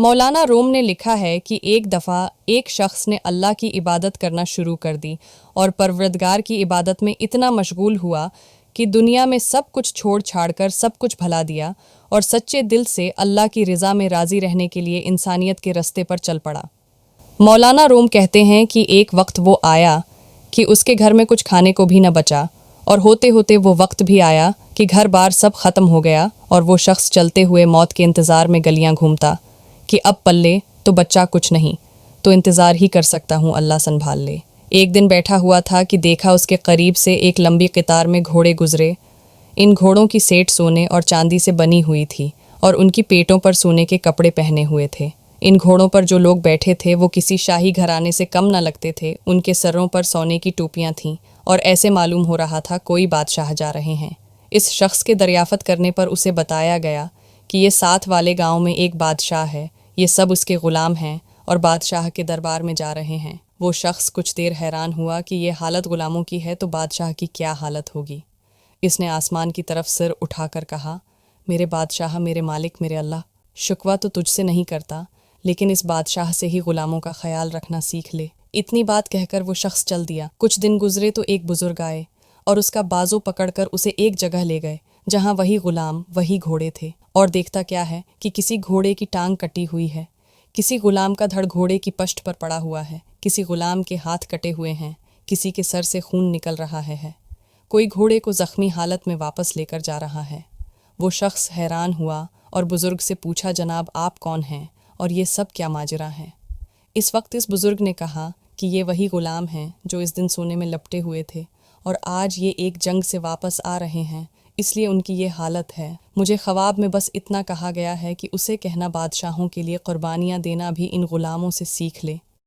मौलाना room ने लिखा है कि एक दफ़ा एक शख्स ने अल्लाह की इबादत करना शुरू कर दी और परवरदिगार की इबादत में इतना मशगूल हुआ कि दुनिया में सब कुछ छोड़ छाड़ कर सब कुछ भुला दिया और सच्चे दिल से अल्लाह की रज़ा में राज़ी रहने के लिए इंसानियत के रस्ते पर चल पड़ा। मौलाना रूम कहते हैं कि एक वक्त वो आया कि उसके घर में कुछ खाने को भी न बचा और होते होते वो वक्त भी आया कि घर बार सब ख़त्म हो गया और वो शख्स चलते हुए मौत के इंतज़ार में गलियां घूमता कि अब पल्ले तो बच्चा कुछ नहीं, तो इंतज़ार ही कर सकता हूँ, अल्लाह संभाल ले। एक दिन बैठा हुआ था कि देखा उसके करीब से एक लंबी कतार में घोड़े गुजरे। इन घोड़ों की सेट सोने और चांदी से बनी हुई थी और उनकी पेटों पर सोने के कपड़े पहने हुए थे। इन घोड़ों पर जो लोग बैठे थे वो किसी शाही घराने से कम न लगते थे। उनके सरों पर सोने की टोपियां थीं और ऐसे मालूम हो रहा था कोई बादशाह जा रहे हैं। इस शख्स के दरियाफ़त करने पर उसे बताया गया कि ये साथ वाले गांव में एक बादशाह है, ये सब उसके ग़ुलाम हैं और बादशाह के दरबार में जा रहे हैं। वो शख्स कुछ देर हैरान हुआ कि ये हालत ग़ुलामों की है तो बादशाह की क्या हालत होगी। इसने आसमान की तरफ सिर उठाकर कहा, मेरे बादशाह, मेरे मालिक, मेरे अल्लाह, शुक्वा तो तुझसे नहीं करता, लेकिन इस बादशाह से ही ग़ुलामों का ख्याल रखना सीख ले। इतनी बात कहकर वो शख्स चल दिया। कुछ दिन गुजरे तो एक बुजुर्ग आए और उसका बाजू पकड़कर उसे एक जगह ले गए जहाँ वही ग़ुलाम, वही घोड़े थे। और देखता क्या है कि किसी घोड़े की टांग कटी हुई है, किसी ग़ुलाम का धड़ घोड़े की पश्त पर पड़ा हुआ है, किसी ग़ुलाम के हाथ कटे हुए हैं, किसी के सर से खून निकल रहा है, कोई घोड़े को ज़ख्मी हालत में वापस लेकर जा रहा है। वो शख्स हैरान हुआ और बुज़ुर्ग से पूछा, जनाब आप कौन हैं और ये सब क्या माजरा है? इस वक्त इस बुज़ुर्ग ने कहा कि ये वही ग़ुलाम हैं जो इस दिन सोने में लपटे हुए थे और आज ये एक जंग से वापस आ रहे हैं, इसलिए उनकी ये हालत है। मुझे ख्वाब में बस इतना कहा गया है कि उसे कहना बादशाहों के लिए क़ुरबानियाँ देना भी इन ग़ुलामों से सीख ले।